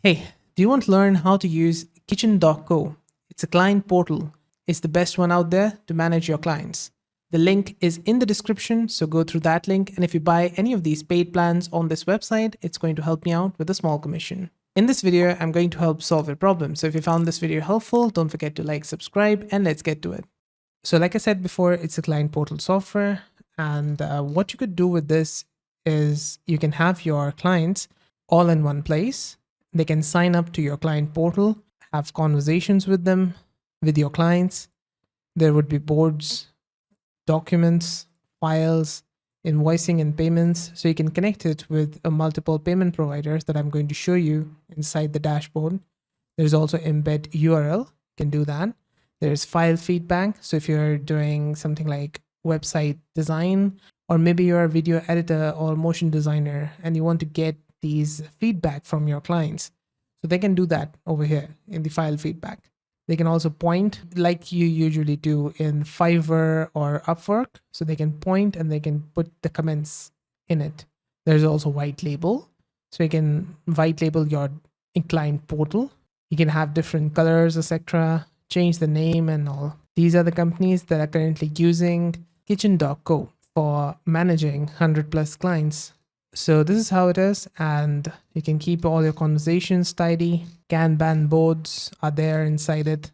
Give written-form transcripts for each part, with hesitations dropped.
Hey, do you want to learn how to use Kitchen.co? It's a client portal. It's the best one out there to manage your clients. The link is in the description, so go through that link. And if you buy any of these paid plans on this website, it's going to help me out with a small commission. In this video, I'm going to help solve your problem. So if you found this video helpful, don't forget to like, subscribe, and let's get to it. So like I said before, it's a client portal software. And what you could do with this is you can have your clients all in one place. They can sign up to your client portal, have conversations with them, with your clients. There would be boards, documents, files, invoicing and payments. So you can connect it with multiple payment providers that I'm going to show you inside the dashboard. There's also embed URL, you can do that. There's file feedback. So if you're doing something like website design, or maybe you're a video editor or motion designer and you want to get these feedback from your clients. So they can do that over here in the file feedback. They can also point like you usually do in Fiverr or Upwork. So they can point and they can put the comments in it. There's also white label. So you can white label your client portal. You can have different colors, etc. Change the name and all. These are the companies that are currently using Kitchen.co for managing 100+ clients. So this is how it is, and you can keep all your conversations tidy. Kanban boards are there inside it.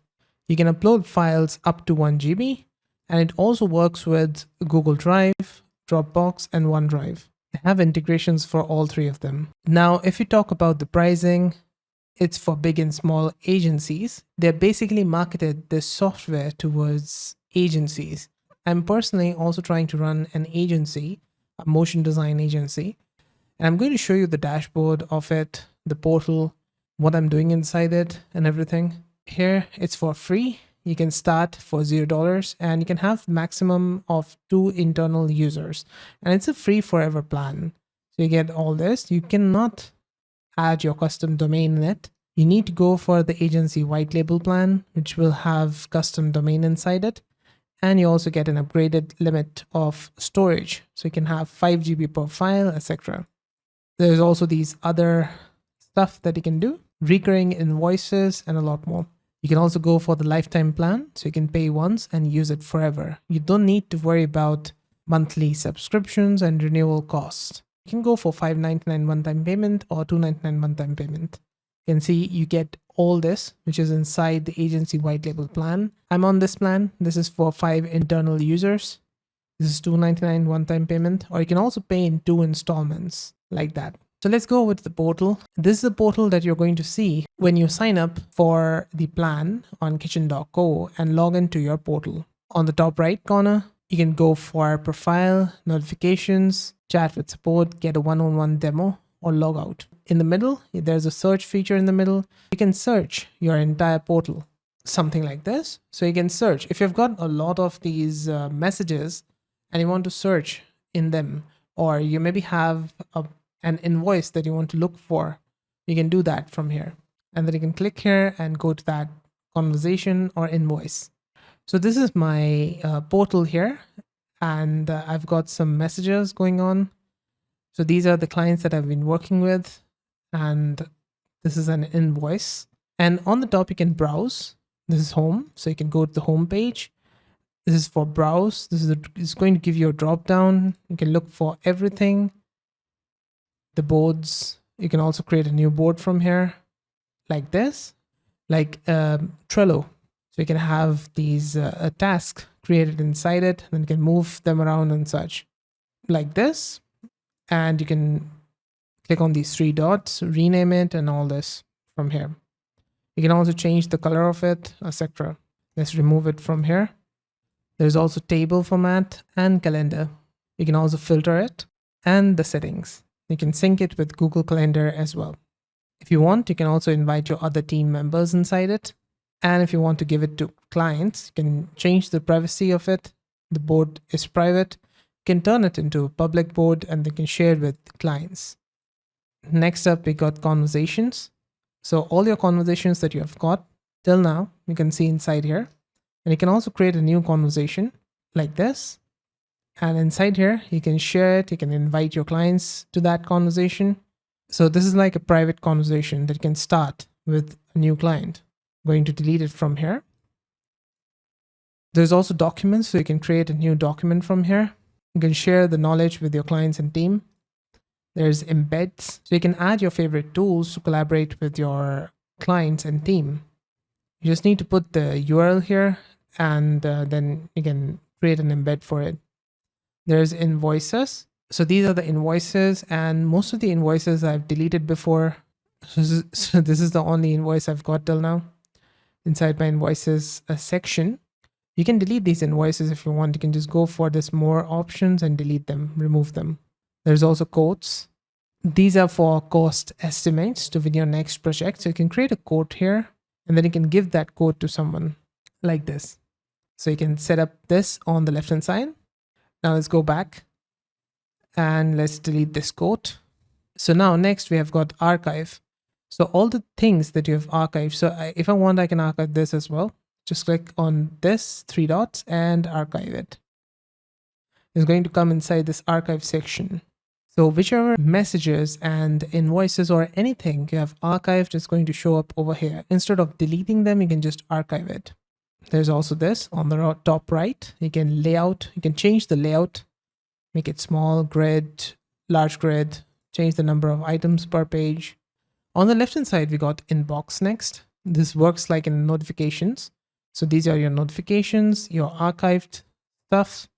You can upload files up to 1 GB, and it also works with Google Drive, Dropbox, and OneDrive. They have integrations for all three of them. Now, if you talk about the pricing, it's for big and small agencies. They're basically marketed this software towards agencies. I'm personally also trying to run an agency, a motion design agency. And I'm going to show you the dashboard of it, the portal, what I'm doing inside it and everything. Here, it's for free. You can start for $0 and you can have maximum of 2 internal users. And it's a free forever plan. So you get all this. You cannot add your custom domain in it. You need to go for the agency white label plan, which will have custom domain inside it. And you also get an upgraded limit of storage. So you can have 5 GB per file, etc. There's also these other stuff that you can do, recurring invoices and a lot more. You can also go for the lifetime plan, so you can pay once and use it forever. You don't need to worry about monthly subscriptions and renewal costs. You can go for $5.99 one-time payment or $2.99 one-time payment. You can see you get all this, which is inside the agency white label plan. I'm on this plan. This is for 5 internal users. This is $2.99 one-time payment, or you can also pay in 2 installments like that. So let's go with the portal. This is the portal that you're going to see when you sign up for the plan on Kitchen.co and log into your portal. On the top right corner, you can go for profile, notifications, chat with support, get a one-on-one demo, or log out. In the middle, there's a search feature in the middle. You can search your entire portal, something like this. So you can search. If you've got a lot of these messages and you want to search in them, or you maybe have an invoice that you want to look for, you can do that from here. And then you can click here and go to that conversation or invoice. So this is my portal here, and I've got some messages going on. So these are the clients that I've been working with, and this is an invoice. And on the top, you can browse. This is home, so you can go to the home page. This is for browse. It's going to give you a drop down. You can look for everything. The boards, you can also create a new board from here like this, like Trello. So you can have these a task created inside it, and you can move them around and such like this. And you can click on these 3 dots, rename it and all this from here. You can also change the color of it, etc. Let's remove it from here. There's also table format and calendar. You can also filter it and the settings. You can sync it with Google Calendar as well. If you want, you can also invite your other team members inside it. And if you want to give it to clients, you can change the privacy of it. The board is private. You can turn it into a public board and they can share it with clients. Next up, we got conversations. So all your conversations that you have got till now, you can see inside here. And you can also create a new conversation like this. And inside here, you can share it. You can invite your clients to that conversation. So this is like a private conversation that can start with a new client. I'm going to delete it from here. There's also documents, so you can create a new document from here. You can share the knowledge with your clients and team. There's embeds, so you can add your favorite tools to collaborate with your clients and team. You just need to put the URL here, and then you can create an embed for it. There's invoices. So these are the invoices, and most of the invoices I've deleted before. So this is the only invoice I've got till now. Inside my invoices section, you can delete these invoices if you want. You can just go for this more options and delete them, remove them. There's also quotes. These are for cost estimates to win your next project. So you can create a quote here, and then you can give that quote to someone like this. So you can set up this on the left hand side. Now let's go back and let's delete this quote. So now next we have got archive. So all the things that you have archived. So if I want, I can archive this as well. Just click on this 3 dots and archive it. It's going to come inside this archive section. So whichever messages and invoices or anything you have archived is going to show up over here. Instead of deleting them, you can just archive it. There's also this on the top right. You can change the layout, make it small, grid, large grid, change the number of items per page. On the left hand side, we got inbox next. This works like in notifications. So these are your notifications, your archived stuff.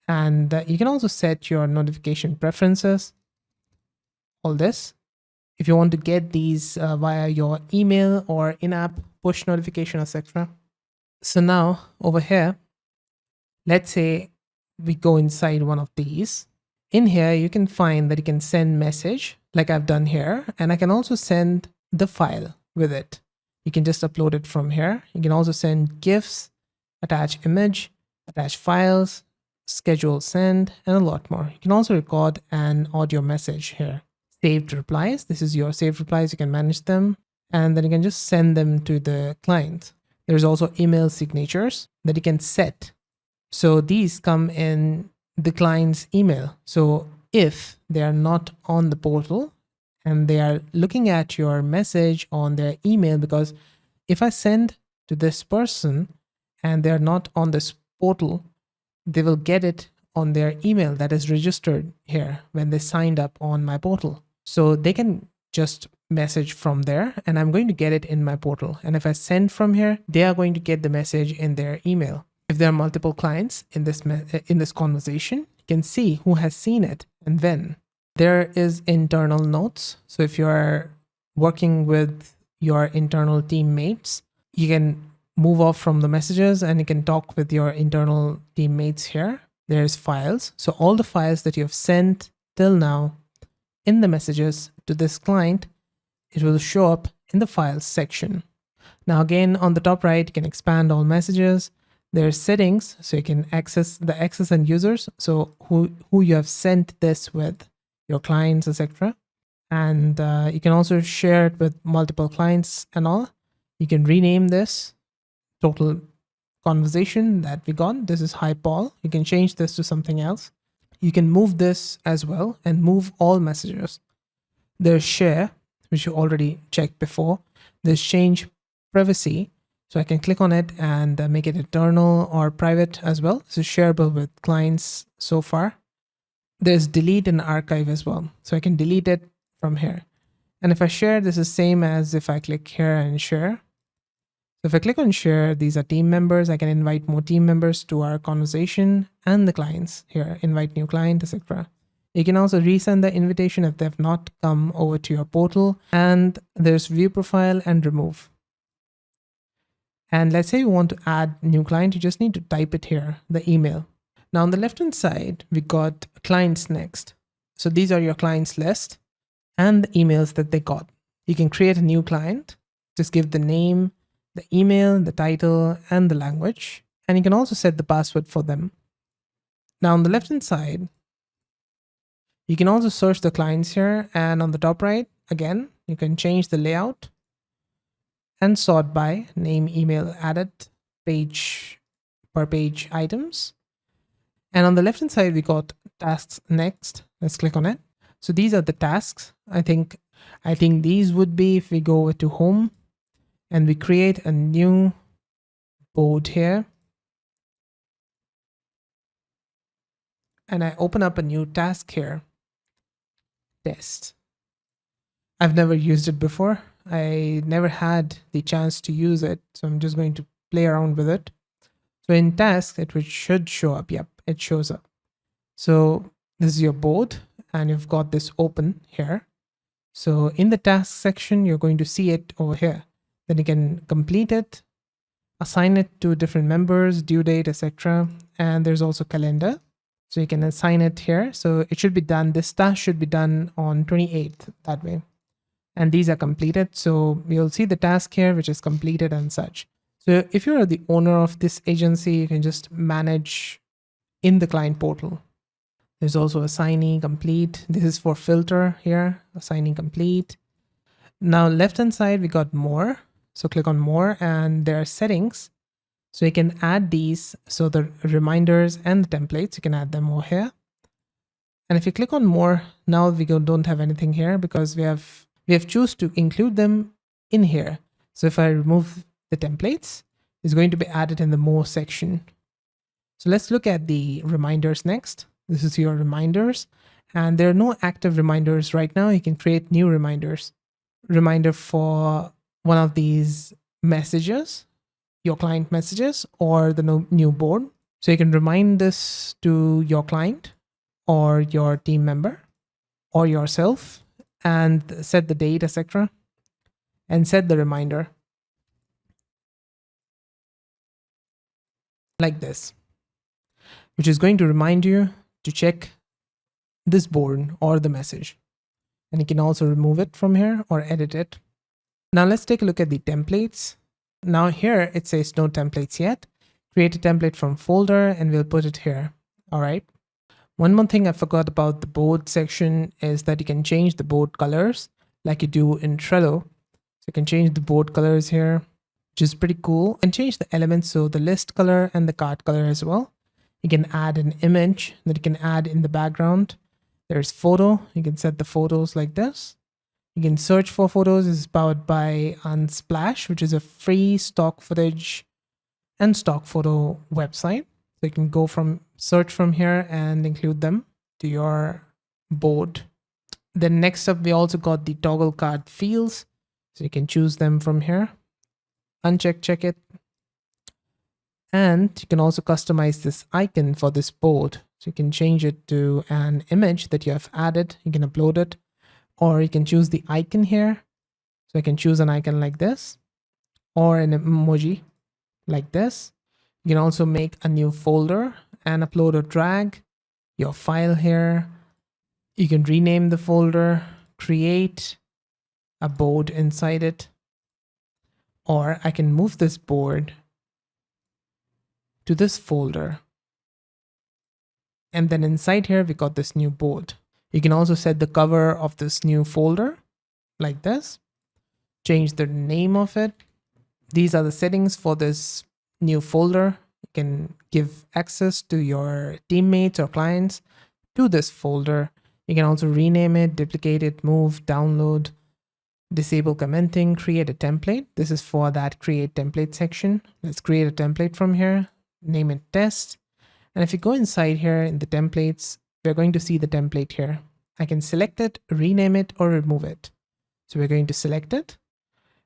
And you can also set your notification preferences, all this. If you want to get these via your email or in-app push notification, etc. So now over here, let's say we go inside one of these. In here, you can find that you can send message like I've done here, and I can also send the file with it. You can just upload it from here. You can also send GIFs, attach image, attach files, schedule send, and a lot more. You can also record an audio message here. Saved replies. This is your saved replies. You can manage them, and then you can just send them to the client. There's also email signatures that you can set. So these come in the client's email. So if they are not on the portal and they are looking at your message on their email, because if I send to this person and they're not on this portal, they will get it on their email that is registered here when they signed up on my portal. So they can just message from there, and I'm going to get it in my portal. And if I send from here, they are going to get the message in their email. If there are multiple clients in this conversation, you can see who has seen it and when. There is internal notes. So if you're working with your internal teammates, you can move off from the messages and you can talk with your internal teammates here. There's files. So all the files that you have sent till now in the messages to this client, it will show up in the files section. Now again, on the top right, you can expand all messages. There's settings, so you can access the access and users. So who you have sent this with, your clients, etc. And you can also share it with multiple clients and all. You can rename this total conversation that we got. This is hi Paul. You can change this to something else. You can move this as well and move all messages. There's share, which you already checked before. There's change privacy. So I can click on it and make it internal or private as well. This is shareable with clients so far. There's delete and archive as well. So I can delete it from here. And if I share, this is same as if I click here and share. So if I click on share, these are team members. I can invite more team members to our conversation and the clients here, invite new client, etc. You can also resend the invitation if they have not come over to your portal. And there's view profile and remove. And let's say you want to add new client, you just need to type it here, the email. Now on the left-hand side, we got clients next. So these are your clients list and the emails that they got. You can create a new client, just give the name, the email, the title, and the language. And you can also set the password for them. Now on the left-hand side, you can also search the clients here. And on the top right, again, you can change the layout and sort by name, email, added, page per page items. And on the left hand side, we got tasks next. Let's click on it. So these are the tasks. I think I think these would be if we go over to home and we create a new board here. And I open up a new task here, test. I've never used it before. I never had the chance to use it. So I'm just going to play around with it. So in tasks, it should show up. Yep, it shows up. So this is your board and you've got this open here. So in the task section, you're going to see it over here. Then you can complete it, assign it to different members, due date, etc. And there's also calendar. So you can assign it here. So it should be done. This task should be done on 28th that way. And these are completed. So you'll see the task here, which is completed and such. So if you're the owner of this agency, you can just manage in the client portal. There's also assignee complete. This is for filter here, assignee complete. Now left hand side, we got more. So click on more and there are settings. So you can add these. So the reminders and the templates, you can add them over here. And if you click on more, now we don't have anything here because we have choose to include them in here. So if I remove the templates, it's going to be added in the more section. So let's look at the reminders next. This is your reminders and there are no active reminders right now. You can create new reminders. Reminder for one of these messages, your client messages or the new board. So you can remind this to your client or your team member or yourself and set the date, etc. and set the reminder like this, which is going to remind you to check this board or the message. And you can also remove it from here or edit it. Now let's take a look at the templates. Now here it says no templates yet. Create a template from folder and we'll put it here. All right. One more thing I forgot about the board section is that you can change the board colors like you do in Trello. So you can change the board colors here, which is pretty cool, and change the elements. So the list color and the card color as well. You can add an image that you can add in the background. There's photo. You can set the photos like this. You can search for photos. This is powered by Unsplash, which is a free stock footage and stock photo website. So you can go from search from here and include them to your board. Then next up, we also got the toggle card fields. So you can choose them from here. Uncheck, check it. And you can also customize this icon for this board. So you can change it to an image that you have added. You can upload it, or you can choose the icon here. So I can choose an icon like this, or an emoji like this. You can also make a new folder and upload or drag your file here. You can rename the folder, create a board inside it, or I can move this board to this folder. And then inside here, we got this new board. You can also set the cover of this new folder like this, change the name of it. These are the settings for this new folder. You can give access to your teammates or clients to this folder. You can also rename it, duplicate it, move, download, disable commenting, create a template. This is for that create template section. Let's create a template from here, name it test. And if you go inside here in the templates, we're going to see the template here. I can select it, rename it, or remove it. So we're going to select it.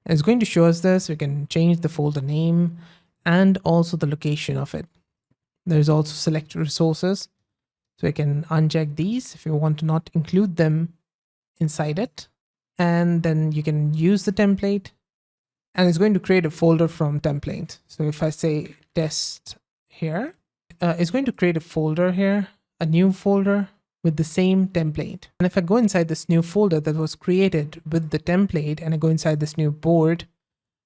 And it's going to show us this. We can change the folder name and also the location of it. There's also select resources. So I can uncheck these if you want to not include them inside it. And then you can use the template and it's going to create a folder from template. So if I say test here, it's going to create a folder here, a new folder with the same template. And if I go inside this new folder that was created with the template and I go inside this new board,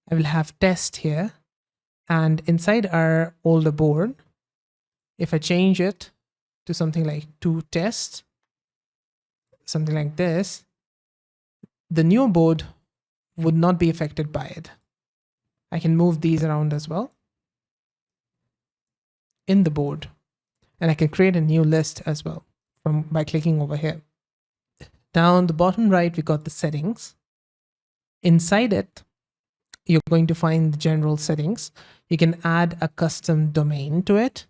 I will have test here. And inside our older board, if I change it to something like to test, something like this, the new board would not be affected by it. I can move these around as well in the board, and I can create a new list as well by clicking over here. Down the bottom right, we got the settings. Inside it, you're going to find the general settings. You can add a custom domain to it,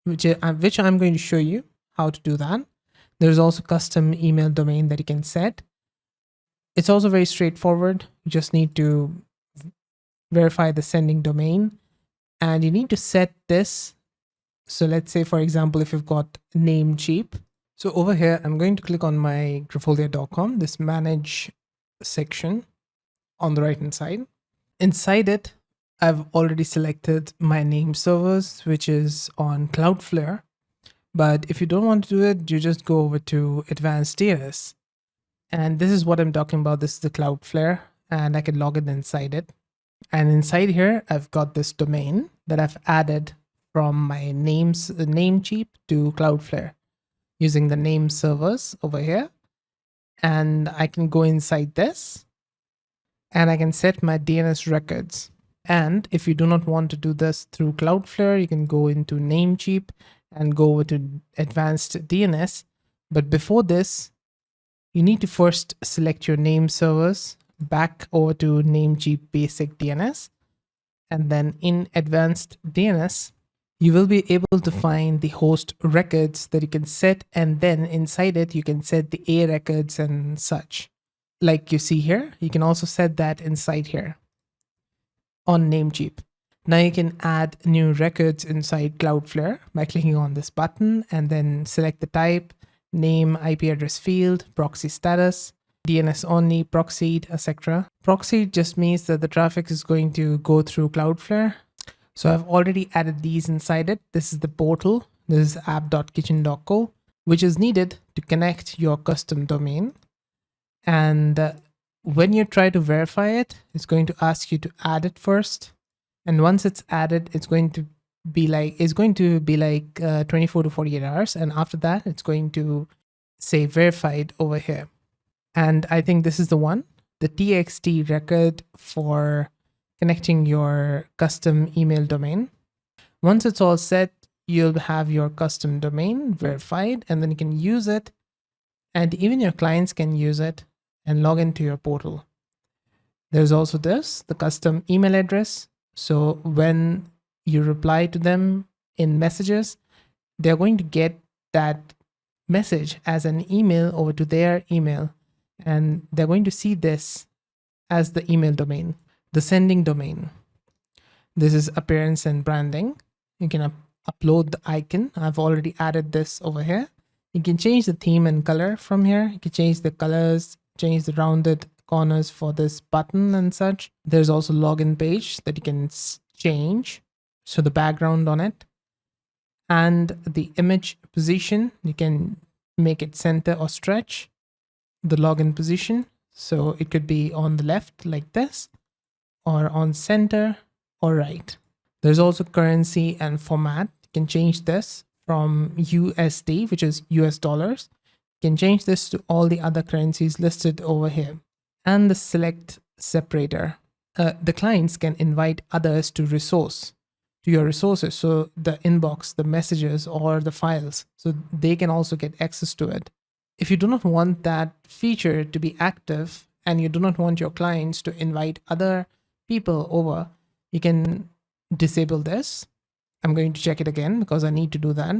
which I'm going to show you how to do that. There's also custom email domain that you can set. It's also very straightforward. You just need to verify the sending domain, and you need to set this. So let's say, for example, if you've got Namecheap. So over here, I'm going to click on my Grapholia.com, this manage section on the right hand side. Inside it, I've already selected my name servers, which is on Cloudflare. But if you don't want to do it, you just go over to advanced DNS. And this is what I'm talking about. This is the Cloudflare, and I can log in inside it. And inside here, I've got this domain that I've added from my Namecheap to Cloudflare using the name servers over here. And I can go inside this and I can set my DNS records. And if you do not want to do this through Cloudflare, you can go into Namecheap and go over to advanced DNS. But before this, you need to first select your name servers, back over to Namecheap basic DNS. And then in advanced DNS, you will be able to find the host records that you can set. And then inside it, you can set the A records and such. Like you see here, you can also set that inside here on Namecheap. Now you can add new records inside Cloudflare by clicking on this button and then select the type, name, IP address field, proxy status, DNS only, proxied, etc. Proxied just means that the traffic is going to go through Cloudflare. So I've already added these inside it. This is the portal. This is app.kitchen.co, which is needed to connect your custom domain. And when you try to verify it, it's going to ask you to add it first. And once it's added, it's going to be like 24 to 48 hours. And after that, it's going to say verified over here. And I think this is the one, the TXT record for connecting your custom email domain. Once it's all set, you'll have your custom domain verified, and then you can use it. And even your clients can use it and log into your portal. There's also the custom email address. So when you reply to them in messages, they're going to get that message as an email over to their email. And they're going to see this as the email domain, the sending domain. This is appearance and branding. You can upload the icon. I've already added this over here. You can change the theme and color from here. You can change the colors, change the rounded corners for this button and such. There's also login page that you can change. So the background on it and the image position, you can make it center or stretch. The login position, so it could be on the left like this, or on center or right. There's also currency and format. You can change this from USD, which is US dollars. You can change this to all the other currencies listed over here. And the select separator. The clients can invite others to your resources, so the inbox, the messages, or the files, so they can also get access to it. If you do not want that feature to be active and you do not want your clients to invite other people over, you can disable this. I'm going to check it again because I need to do that.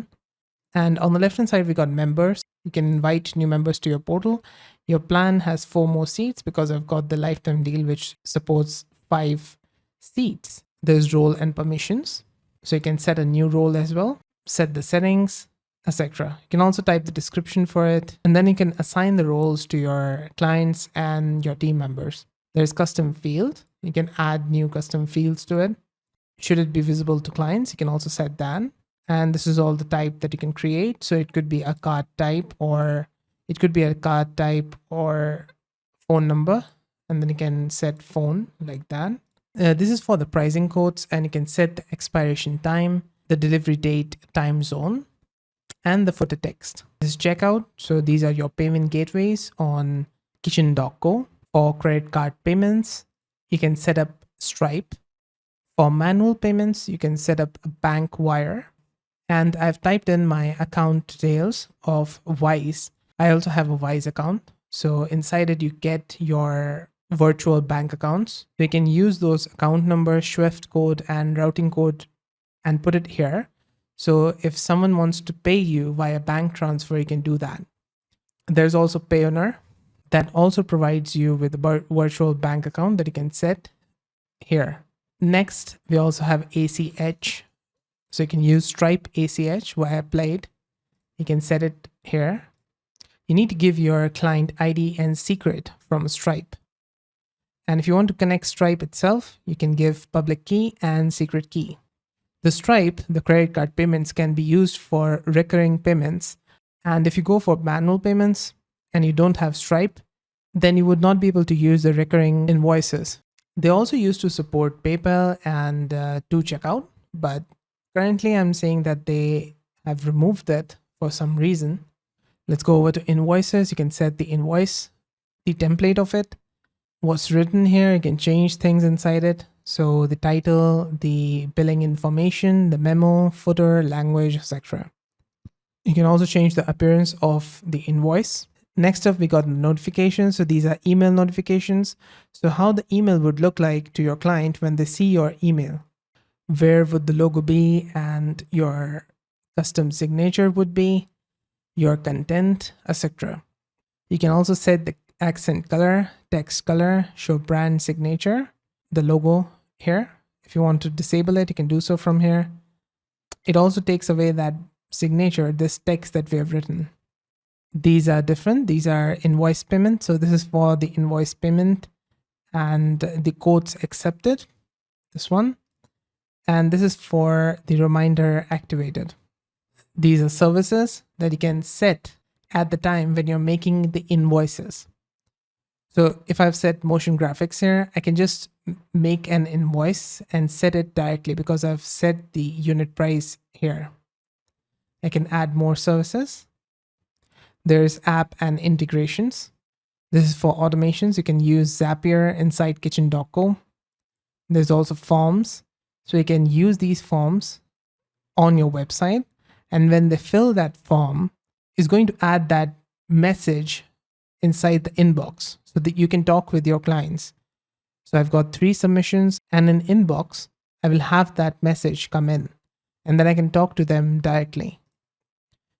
And on the left hand side, we got members. You can invite new members to your portal. Your plan has 4 more seats because I've got the lifetime deal, which supports 5 seats. There's role and permissions. So you can set a new role as well, set the settings, etc. You can also type the description for it, and then you can assign the roles to your clients and your team members. There's custom field. You can add new custom fields to it. Should it be visible to clients, you can also set that. And this is all the type that you can create. So it could be a card type, or it could be a card type or phone number. And then you can set phone like that. This is for the pricing codes, and you can set the expiration time, the delivery date, time zone, and the footer text. This is checkout. So these are your payment gateways on kitchen.co. For credit card payments, you can set up Stripe. For manual payments, you can set up a bank wire. And I've typed in my account details of Wise. I also have a Wise account. So inside it, you get your virtual bank accounts. So you can use those account number, SWIFT code, and routing code and put it here. So if someone wants to pay you via bank transfer, you can do that. There's also Payoneer that also provides you with a virtual bank account that you can set here. Next, we also have ACH. So you can use Stripe ACH via Plaid. You can set it here. You need to give your client ID and secret from Stripe. And if you want to connect Stripe itself, you can give public key and secret key. The Stripe, the credit card payments, can be used for recurring payments. And if you go for manual payments and you don't have Stripe, then you would not be able to use the recurring invoices. They also used to support PayPal and to checkout, but currently I'm saying that they have removed that for some reason. Let's go over to invoices. You can set the invoice, the template of it, what's written here. You can change things inside it. So the title, the billing information, the memo, footer, language, etc. You can also change the appearance of the invoice. Next up, we got notifications. So these are email notifications. So how the email would look like to your client when they see your email. Where would the logo be and your custom signature would be, your content, etc. You can also set the accent color, text color, show brand signature, the logo here. If you want to disable it, you can do so from here. It also takes away that signature, this text that we have written. These are different. These are invoice payment. So this is for the invoice payment and the quotes accepted, this one. And this is for the reminder activated. These are services that you can set at the time when you're making the invoices. So if I've set motion graphics here, I can just make an invoice and set it directly because I've set the unit price here. I can add more services. There's app and integrations. This is for automations. You can use Zapier inside kitchen.co. There's also forms. So you can use these forms on your website. And when they fill that form, it's going to add that message inside the inbox so that you can talk with your clients. So I've got 3 submissions and an inbox. I will have that message come in and then I can talk to them directly.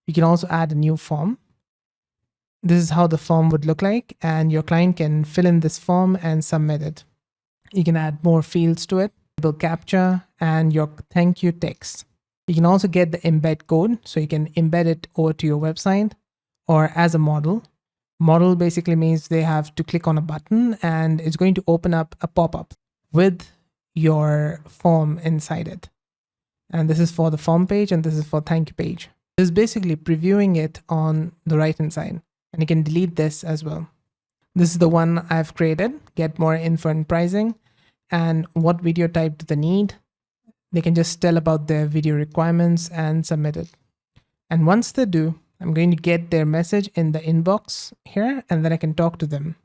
You can also add a new form. This is how the form would look like, and your client can fill in this form and submit it. You can add more fields to it, captcha, and your thank you text. You can also get the embed code, so you can embed it over to your website or as a model. Model basically means they have to click on a button and it's going to open up a pop-up with your form inside it. And this is for the form page and this is for thank you page. This is basically previewing it on the right hand side, and you can delete this as well. This is the one I've created, get more info and pricing, and what video type do they need. They can just tell about their video requirements and submit it. And once they do, I'm going to get their message in the inbox here, and then I can talk to them.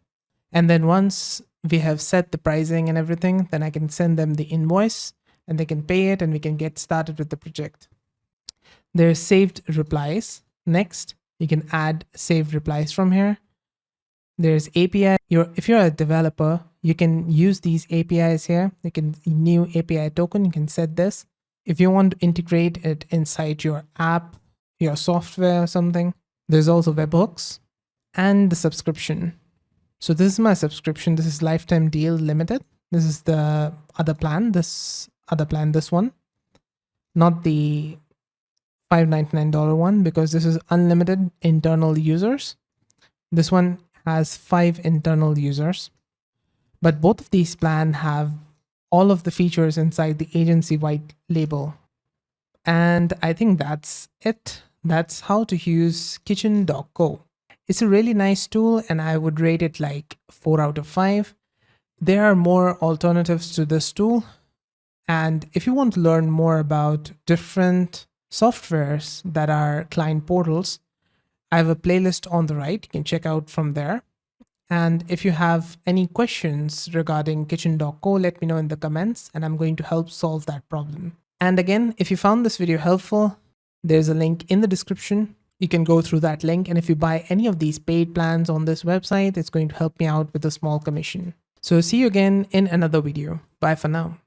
And then once we have set the pricing and everything, then I can send them the invoice and they can pay it and we can get started with the project. There's saved replies. Next, you can add saved replies from here. There's API. If you're a developer, you can use these APIs here. You can new API token. You can set this. If you want to integrate it inside your app, your software or something, there's also webhooks and the subscription. So this is my subscription. This is lifetime deal limited. This is the other plan. This one, not the $599 one, because this is unlimited internal users. This one has 5 internal users, but both of these plans have all of the features inside the agency white label. And I think that's it. That's how to use kitchen.co. It's a really nice tool and I would rate it like 4 out of 5. There are more alternatives to this tool. And if you want to learn more about different softwares that are client portals, I have a playlist on the right. You can check out from there. And if you have any questions regarding kitchen.co, let me know in the comments and I'm going to help solve that problem. And again, if you found this video helpful, there's a link in the description. You can go through that link. And if you buy any of these paid plans on this website, it's going to help me out with a small commission. So see you again in another video. Bye for now.